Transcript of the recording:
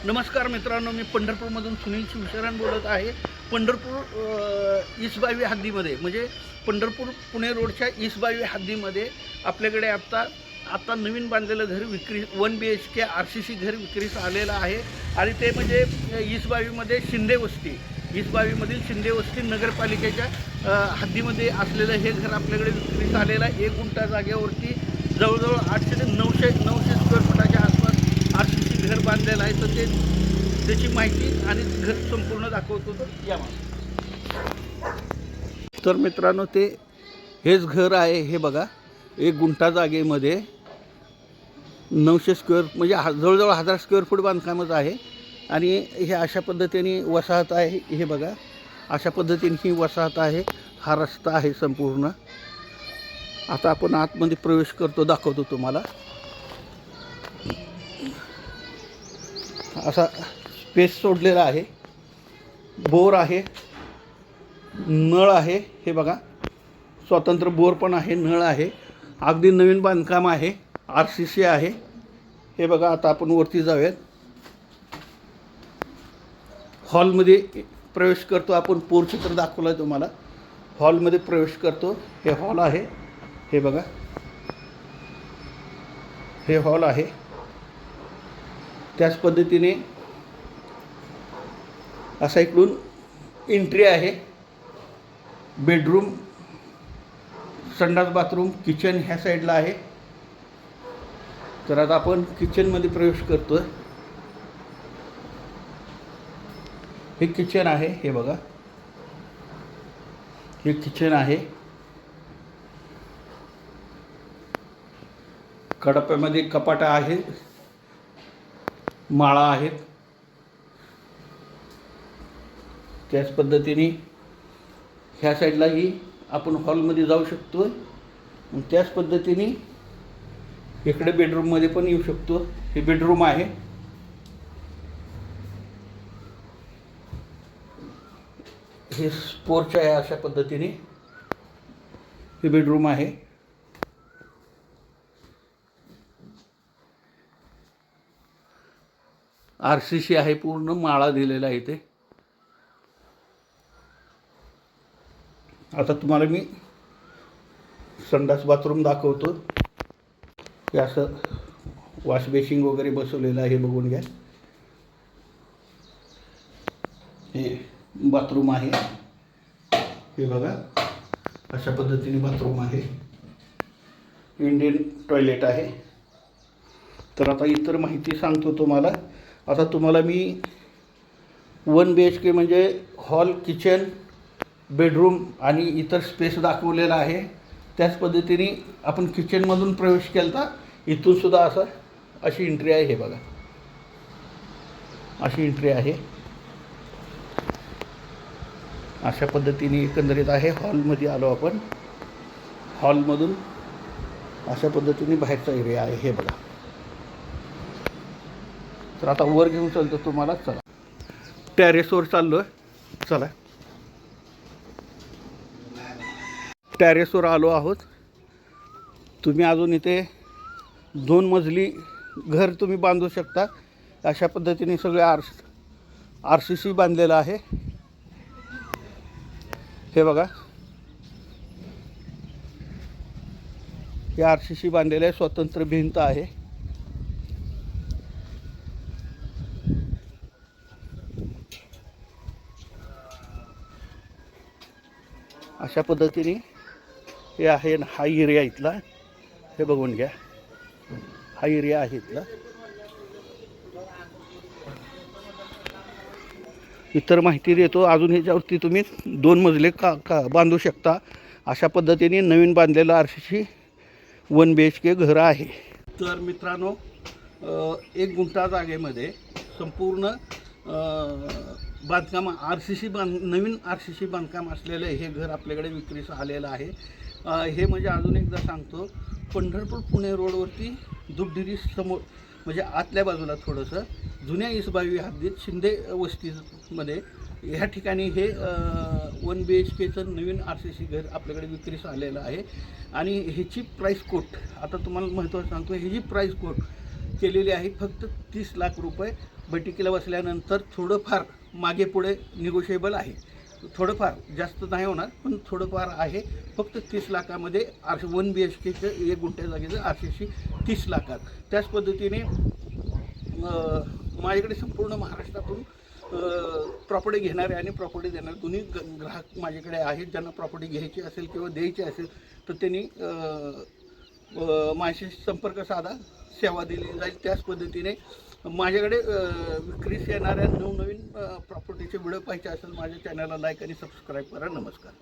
नमस्कार मित्रांनो, मी पंढरपूरमधून सुनील शिवशरण बोलत आहे. पंढरपूर ईसबावी हद्दीमध्ये म्हणजे पंढरपूर पुणे रोडच्या ईसबावी हद्दीमध्ये आपल्याकडे आता नवीन बांधलेलं घर विक्री 1 BHK RCC घर विक्रीस आलेलं आहे. आणि ते म्हणजे ईसबावीमध्ये शिंदे वस्ती, ईसबावीमधील शिंदे वस्ती नगरपालिकेच्या हद्दीमध्ये असलेलं हे घर आपल्याकडे विक्रीस आलेलं आहे. 1 गुंठा जागेवरती जवळजवळ 800 ते 900 स्क्वेअर फुटाच्या आसपास RCC घर बांधलेलं आहे. तर त्याची माहिती आणि घर संपूर्ण दाखवतो. तर या तर मित्रांनो, हेच घर आहे. हे बघा, 1 गुंठा जागेमध्ये 900 स्क्वेअर म्हणजे जवळजवळ 1000 स्क्वेअर फूट बांधकामच आहे. आणि हे अशा पद्धतीने वसाहत आहे. हे बघा, अशा पद्धतीने ही वसाहत आहे. हा रस्ता आहे संपूर्ण. आता आपण आतमध्ये प्रवेश करतो, दाखवतो तुम्हाला. असा स्पेस सोडलेला आहे. बोर आहे, नळ आहे. हे बघा, स्वतंत्र बोर पण आहे, नळ आहे. अगदी नवीन बांधकाम आहे, RCC आहे. हे बघा, आता आपण वरती जाऊयात. हॉलमध्ये प्रवेश करतो आपण. पोर्च तर दाखवला आहे तुम्हाला. हॉलमध्ये प्रवेश करतो. हे हॉल आहे. हे बघा, हे हॉल आहे. त्याच पद्धतीने असा इकडून एंट्री आहे. बेडरूम, संडास, बाथरूम, किचन ह्या साईडला आहे. तर आता आपण किचनमध्ये प्रवेश करतोय. हे किचन आहे. हे बघा, हे किचन आहे. कडाप्यामध्ये कपाटं आहेत, माळा आहेत. त्याच पद्धतीने ह्या साईडलाही आपण हॉलमध्ये जाऊ शकतो. त्याच पद्धतीने इकडे बेडरूममध्ये पण येऊ शकतो. हे बेडरूम आहे. हे पोर्च आहे. अशा पद्धतीने हे बेडरूम आहे. RCC आहे, पूर्ण माळा दिलेला आहे इथे. आता तुम्हाला मी संडास बाथरूम दाखवतो. हे असं वॉश बेसिंग वगैरे बसवलेलं आहे, बघून घ्या. हे बाथरूम आहे. हे बघा, अशा पद्धतीने बाथरूम आहे. इंडियन टॉयलेट आहे. तर आता इतर माहिती सांगतो तुम्हाला. आता तुम्हाला मी 1 BHK म्हणजे हॉल, किचन, बेडरूम आणि इतर स्पेस दाखवलेला आहे. त्याच पद्धतीने आपण किचनमधून प्रवेश केला तर इथून सुद्धा अशी एंट्री आहे. हे बघा, अशी एंट्री आहे. अशा पद्धतीने एकंदरीत आहे. हॉलमध्ये आलो आपण. हॉलमधून अशा पद्धतीने बाहेरचा एरिया आहे. हे बघा. तर आता वर घेऊन चालतो तुम्हाला. चला, टॅरेसवर चाललो आहे. चला, टॅरेसवर आलो आहोत. तुम्ही अजून इथे 2 मजली घर तुम्ही बांधू शकता. अशा पद्धतीने सगळे RCC बांधलेलं आहे. हे बघा, हे RCC बांधलेलं आहे. स्वतंत्र भिंत आहे. अशा पद्धतीने हे आहे. हा एरिया इथला. हे बघून घ्या, हा एरिया आहे इथला. इतर माहिती देतो अजून. ह्याच्यावरती तुम्ही 2 मजले का बांधू शकता. अशा पद्धतीने नवीन बांधलेलं RCC 1 BHK घर आहे. तर मित्रांनो, 1 गुंठा जागेमध्ये संपूर्ण बांधकाम नवीन RCC बांधकाम असलेलं हे घर आपल्याकडे विक्रीस आलेलं आहे. हे म्हणजे अजून एकदा सांगतो, पंढरपूर पुणे रोडवरती दुधडेरी समोर म्हणजे आतल्या बाजूला थोडंसं जुन्या ईसबावी हद्दीत शिंदे वस्तीमध्ये ह्या ठिकाणी हे 1 BHKचं नवीन RCC घर आपल्याकडे विक्रीस आलेलं आहे. आणि ह्याची प्राईस कोट आता तुम्हाला महत्त्वाचं सांगतो. ह्याची प्राईस कोट केलेली आहे. फक्त 30 लाख रुपये बैठकीला बसल्यानंतर थोडंफार मागे पुढे निगोशिएबल आहे. थोडंफार जास्त नाही होणार, पण थोडंफार आहे. फक्त 30 लाखामध्ये 1 BHKचं 1 गुंठ्या जागेचं RCC 30 लाखात. त्याच पद्धतीने माझ्याकडे संपूर्ण महाराष्ट्रातून प्रॉपर्टी घेणारे आणि प्रॉपर्टी देणारे दोन्ही ग्राहक माझ्याकडे आहेत. ज्यांना प्रॉपर्टी घ्यायची असेल किंवा द्यायची असेल तर त्यांनी माझ्याशी संपर्क साधा, सेवा दिली जाईल. त्याच पद्धतीने माझ्याकडे विक्रीस येणाऱ्या नवनवीन प्रॉपर्टीचे व्हिडिओ पाहिजे असेल माझ्या चॅनलला लाईक आणि सबस्क्राईब करा. नमस्कार.